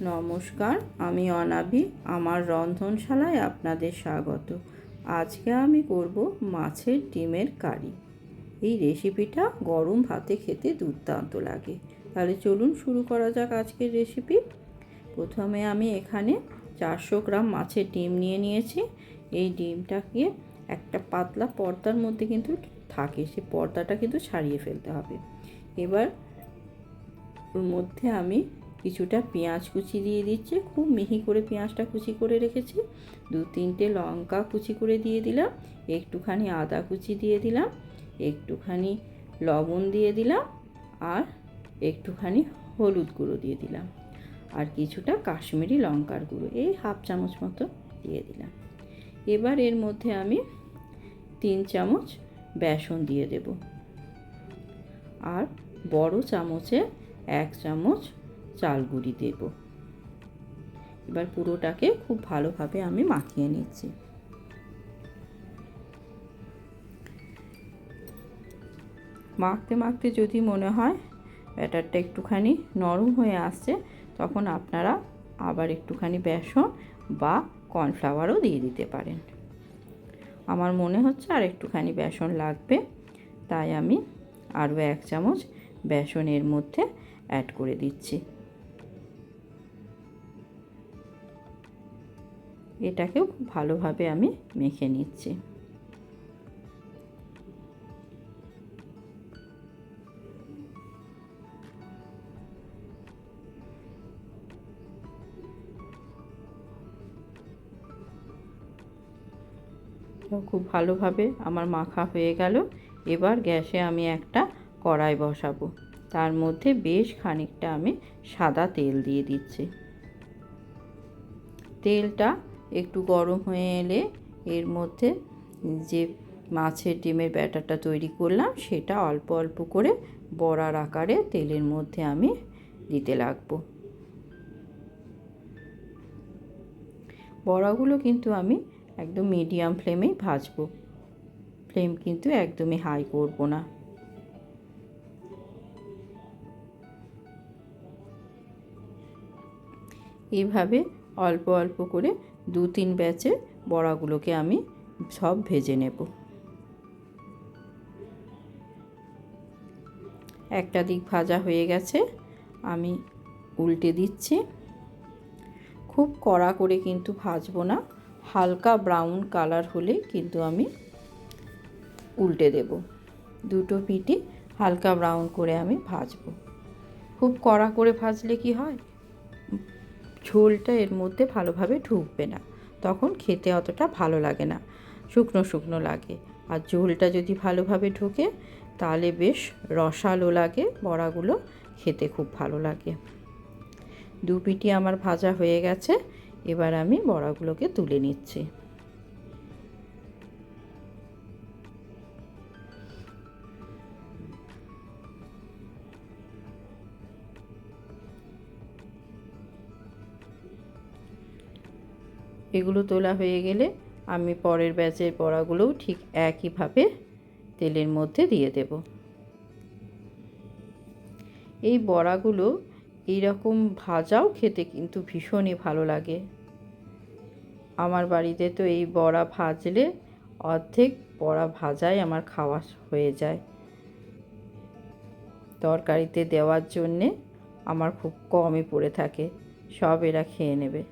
নমস্কার, আমি অনাবি। আমার রন্ধনশালায় আপনাদের স্বাগত। আজকে আমি করব মাছের ডিমের কারি। এই রেসিপিটা গরম ভাতে খেতে দুর্দান্ত লাগে। তাহলে চলুন শুরু করা যাক আজকের রেসিপি। প্রথমে আমি এখানে 400 গ্রাম মাছের ডিম নিয়ে নিয়েছি। এই ডিমটাকে একটা পাতলা পর্দার মধ্যে কিন্তু থাকে, সেই পর্দাটা কিন্তু ছাড়িয়ে ফেলতে হবে। এবার ওর মধ্যে আমি কিছুটা পেঁয়াজ কুচি দিয়ে দিচ্ছি। খুব মিহি করে পেঁয়াজটা কুচি করে রেখেছি। 2-3টে লঙ্কা কুচি করে দিয়ে দিলাম। একটুখানি আদা কুচি দিয়ে দিলাম। একটুখানি লবণ দিয়ে দিলাম। আর একটুখানি হলুদ গুঁড়ো দিয়ে দিলাম। আর কিছুটা কাশ্মীরি লঙ্কার গুঁড়ো, এই 1/2 চামচ মতো দিয়ে দিলাম। এবার এর মধ্যে আমি 3 চামচ বেসন দিয়ে দেব। আর বড় চামচে 1 চামচ চাল গুঁড়ি দেব। এবার পুরোটাকে খুব ভালোভাবে আমি মাখিয়ে নিচ্ছি। মাখতে মাখতে যদি মনে হয় ব্যাটারটা একটুখানি নরম হয়ে আসছে, তখন আপনারা আবার একটুখানি বেসন বা কর্নফ্লাওয়ারও দিয়ে দিতে পারেন। আমার মনে হচ্ছে আর একটুখানি বেসন লাগবে, তাই আমি আরও 1 চামচ বেসন এর মধ্যে অ্যাড করে দিচ্ছি। এটাকেও খুব ভালোভাবে আমি মেখে নিচ্ছি। খুব ভালোভাবে আমার মাখা হয়ে গেল। এবার গ্যাসে আমি একটা কড়াই বসাবো। তার মধ্যে বেশ খানিকটা আমি সাদা তেল দিয়ে দিচ্ছি। তেলটা একটু গরম হয়ে এলে এর মধ্যে যে মাছের ডিমের ব্যাটারটা তৈরি করলাম সেটা অল্প অল্প করে বড়ার আকারে তেলের মধ্যে আমি দিতে লাগবো। বড়াগুলো কিন্তু আমি একদম মিডিয়াম ফ্লেমেই ভাজবো। ফ্লেম কিন্তু একদমই হাই করব না। এইভাবে অল্প অল্প করে 2-3 ব্যাচে বড়াগুলোকে আমি সব ভেজে নেব। একটা দিক ভাজা হয়ে গেছে, আমি উল্টে দিচ্ছি। খুব কড়া করে কিন্তু ভাজবো না, হালকা ব্রাউন কালার হলে কিন্তু আমি উল্টে দেব। দুটো পিঠই হালকা ব্রাউন করে আমি ভাজবো। খুব কড়া করে ভাজলে কি হয়, ঝোলটা এর মধ্যে ভালোভাবে ঢুকবে না, তখন খেতে অতটা ভালো লাগে না, শুকনো শুকনো লাগে। আর ঝোলটা যদি ভালোভাবে ঢোকে তাহলে বেশ রসালো লাগে, বড়াগুলো খেতে খুব ভালো লাগে। দু পিঠি আমার ভাজা হয়ে গেছে। এবার আমি বড়াগুলোকে তুলে নিচ্ছি। এগুলো তোলা হয়ে গেলে আমি পরের ব্যাচের বড়াগুলোও ঠিক একইভাবে তেলের মধ্যে দিয়ে দেব। এই বড়াগুলো এইরকম ভাজাও খেতে কিন্তু ভীষণই ভালো লাগে। আমার বাড়িতে তো এই বড়া ভাজলে অর্ধেক বড়া ভাজাই আমার খাওয়া হয়ে যায়। তরকারিতে দেওয়ার জন্যে আমার খুব কমই পড়ে থাকে, সব এরা খেয়ে নেবে।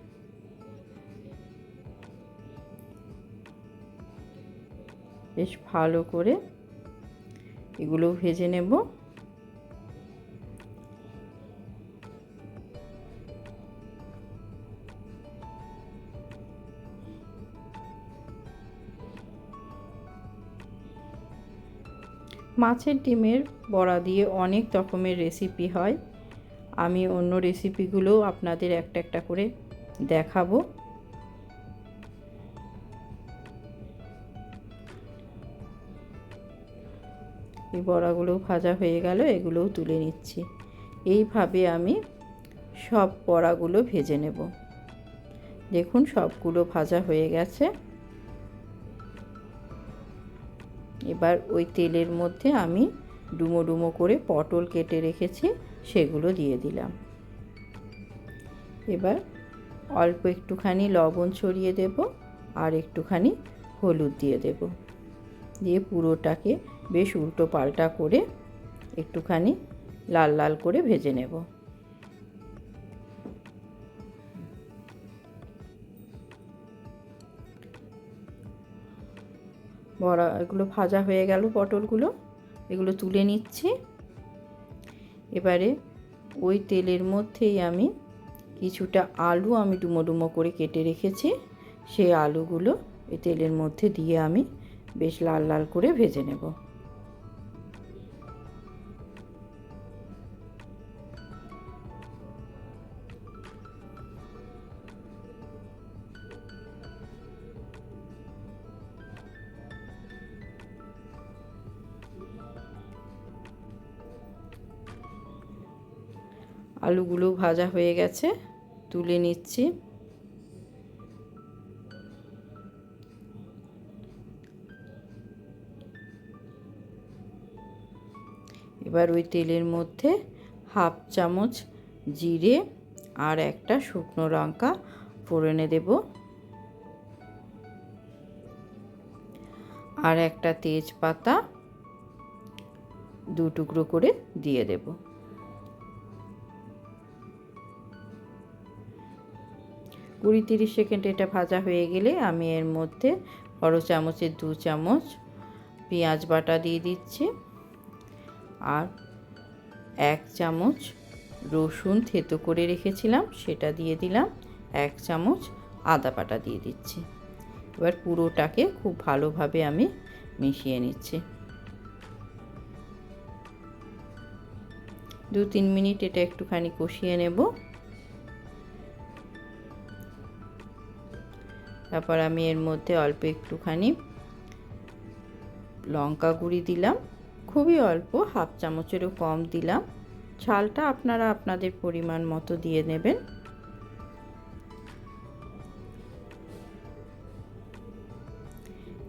বেশ ভালো করে এগুলো ভেজে নেব। মাছের ডিমের বড়া দিয়ে অনেক রকমের রেসিপি হয়, আমি অন্য রেসিপিগুলোও আপনাদের একটা একটা করে দেখাবো। এই বড়াগুলো ভাজা হয়ে গেল, এগুলোও তুলে নিচ্ছি। এইভাবে আমি সব বড়াগুলো ভেজে নেব। দেখুন সবগুলো ভাজা হয়ে গেছে। এবার ওই তেলের মধ্যে আমি ডুমো ডুমো করে পটল কেটে রেখেছি, সেগুলো দিয়ে দিলাম। এবার অল্প একটুখানি লবণ ছড়িয়ে দেব আর একটুখানি হলুদ দিয়ে দেব, দিয়ে পুরোটাকে বেশ উল্টো পাল্টা করে একটুখানি লাল লাল করে ভেজে নেব। এগুলো ভাজা হয়ে গেল পটলগুলো, এগুলো তুলে নিচ্ছি। এবারে ওই তেলের মধ্যেই আমি কিছুটা আলু ডুমো ডুমো করে কেটে রেখেছি, সেই আলুগুলো এই তেলের মধ্যে দিয়ে আমি বেশ লাল লাল করে ভেজে নেব। আলুগুলো ভাজা হয়ে গেছে, তুলে নিচ্ছি। এবার ওই তেলের মধ্যে হাফ চামচ জিরে আর একটা শুকনো লঙ্কা ফোড়নে দেব, আর একটা তেজপাতা 2 টুকরো করে দিয়ে দেব। 20-30 সেকেন্ড এটা ভাজা হয়ে গেলে আমি এর মধ্যে বড় চামচের 2 চামচ পেঁয়াজ বাটা দিয়ে দিচ্ছি, আর 1 চামচ রসুন থেতো করে রেখেছিলাম সেটা দিয়ে দিলাম, 1 চামচ আদা বাটা দিয়ে দিচ্ছি। এবার পুরোটাকে খুব ভালোভাবে আমি মিশিয়ে নিচ্ছি। 2-3 মিনিট এটা একটুখানি কষিয়ে নেব। তারপর আমি এর মধ্যে অল্প একটুখানি লঙ্কা গুঁড়ি দিলাম, খুবই অল্প, হাফ চামচেরও কম দিলাম। ঝালটা আপনারা আপনাদের পরিমাণ মতো দিয়ে নেবেন।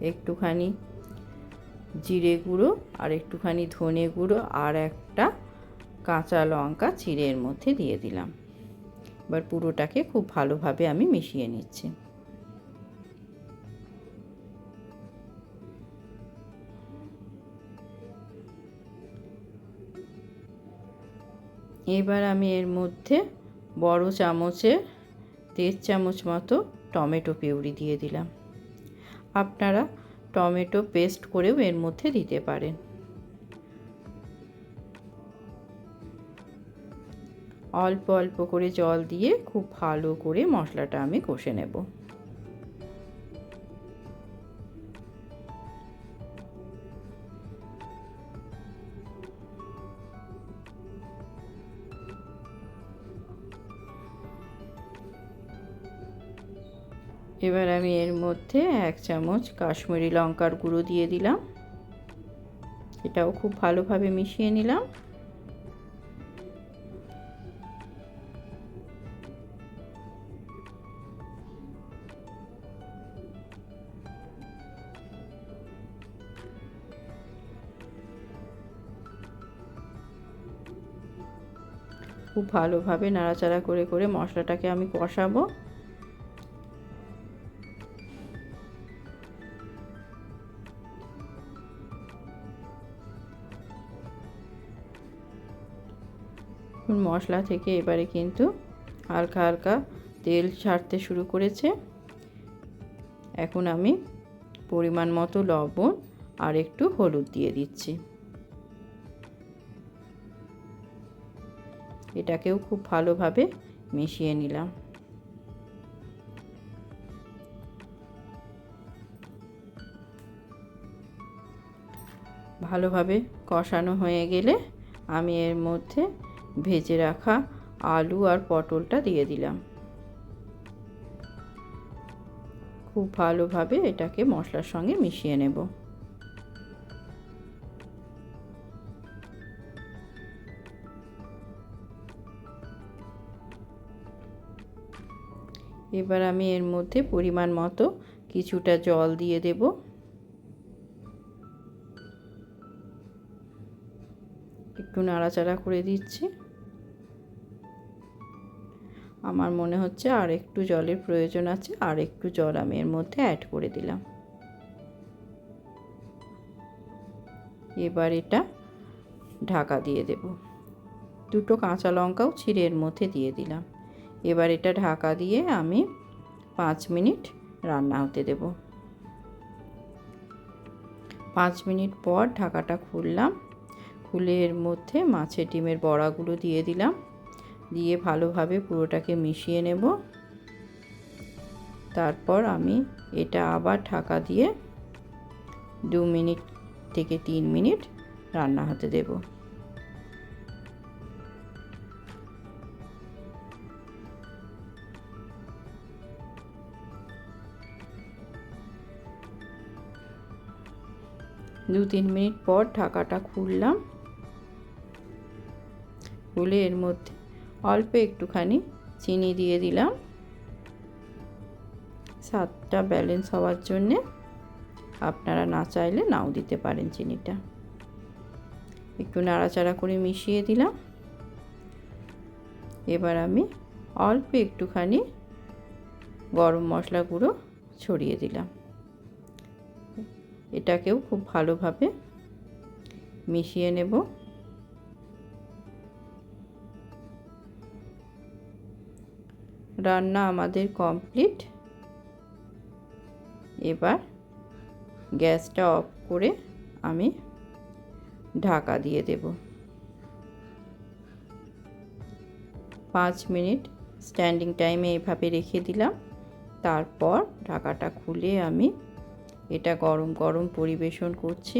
একটুখানি জিরে গুঁড়ো আর একটুখানি ধনে গুঁড়ো আর একটা কাঁচা লঙ্কা চিড়ে এর মধ্যে দিয়ে দিলাম। এবার পুরোটাকে খুব ভালোভাবে আমি মিশিয়ে নিচ্ছি। এবার আমি এর মধ্যে বড় চামচে 1.5 চামচ মতো টমেটো পিউরি দিয়ে দিলাম। আপনারা টমেটো পেস্ট করেও এর মধ্যে দিতে পারেন। অল্প অল্প করে জল দিয়ে খুব ভালো করে মশলাটা আমি কষে নেব। এবার আমি এর মধ্যে 1 চামচ কাশ্মীরি লঙ্কার গুঁড়ো দিয়ে দিলাম, এটাও খুব ভালোভাবে মিশিয়ে নিলাম। খুব ভালোভাবে নাড়াচাড়া করে করে মশলাটাকে আমি কষাবো। মশলা থেকে এবারে কিন্তু হালকা হালকা তেল ছাড়তে শুরু করেছে। এখন আমি পরিমাণ মতো লবণ আর একটু হলুদ দিয়ে দিচ্ছি। এটাকেও খুব ভালোভাবে মিশিয়ে নিলাম। ভালোভাবে কষানো হয়ে গেলে আমি এর মধ্যে ভেজে রাখা আলু আর পটলটা দিয়ে দিলাম। খুব ভালোভাবে এটাকে মশলার সঙ্গে মিশিয়ে নেব। এবার আমি এর মধ্যে পরিমাণ মতো কিছুটা জল দিয়ে দেব। একটু নাড়াচাড়া করে দিচ্ছি। আমার মনে হচ্ছে আর একটু জলের প্রয়োজন আছে, আর একটু জল আমি এর মধ্যে অ্যাড করে দিলাম। এবার এটা ঢাকা দিয়ে দেব। দুটো কাঁচা লঙ্কাও ছিঁড়ে এর মধ্যে দিয়ে দিলাম। এবার এটা ঢাকা দিয়ে আমি 5 মিনিট রান্না হতে দেব। 5 মিনিট পর ঢাকাটা খুললাম। খুলে এর মধ্যে মাছের ডিমের বড়াগুলো দিয়ে দিলাম। দিয়ে ভালোভাবে পুরোটাকে মিশিয়ে নেব। তারপর আমি এটা আবার ঢাকা দিয়ে 2 মিনিট থেকে 3 মিনিট রান্না হতে দেব। দু 3 মিনিট পর ঢাকাটা খুললাম। খুলে এর মধ্যে অল্প একটুখানি চিনি দিয়ে দিলাম, স্বাদটা ব্যালেন্স হওয়ার জন্যে। আপনারা না চাইলে নাও দিতে পারেন চিনিটা। একটু নাড়াচাড়া করে মিশিয়ে দিলাম। এবার আমি অল্প একটুখানি গরম মশলা গুঁড়ো ছড়িয়ে দিলাম। এটাকেও খুব ভালোভাবে মিশিয়ে নেব। রান্না আমাদের কমপ্লিট। এবার গ্যাসটা অফ করে আমি ঢাকা দিয়ে দেব। 5 মিনিট স্ট্যান্ডিং টাইমে এভাবে রেখে দিলাম। তারপর ঢাকাটা খুলে আমি এটা গরম গরম পরিবেশন করছি।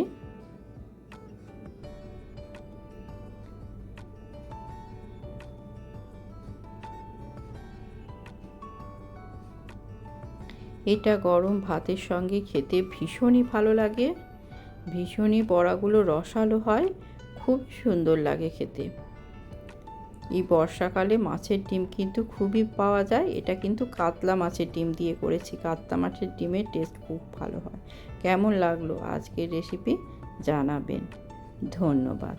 এটা গরম ভাতের সঙ্গে খেতে ভীষণই ভালো লাগে। ভীষণই বড়াগুলো রসালো হয়, খুব সুন্দর লাগে খেতে। এই বর্ষাকালে মাছের ডিম কিন্তু খুবই পাওয়া যায়। এটা কিন্তু কাতলা মাছের ডিম দিয়ে করেছি। কাতলা মাছের ডিমের টেস্ট খুব ভালো হয়। কেমন লাগলো আজকের রেসিপি জানাবেন। ধন্যবাদ।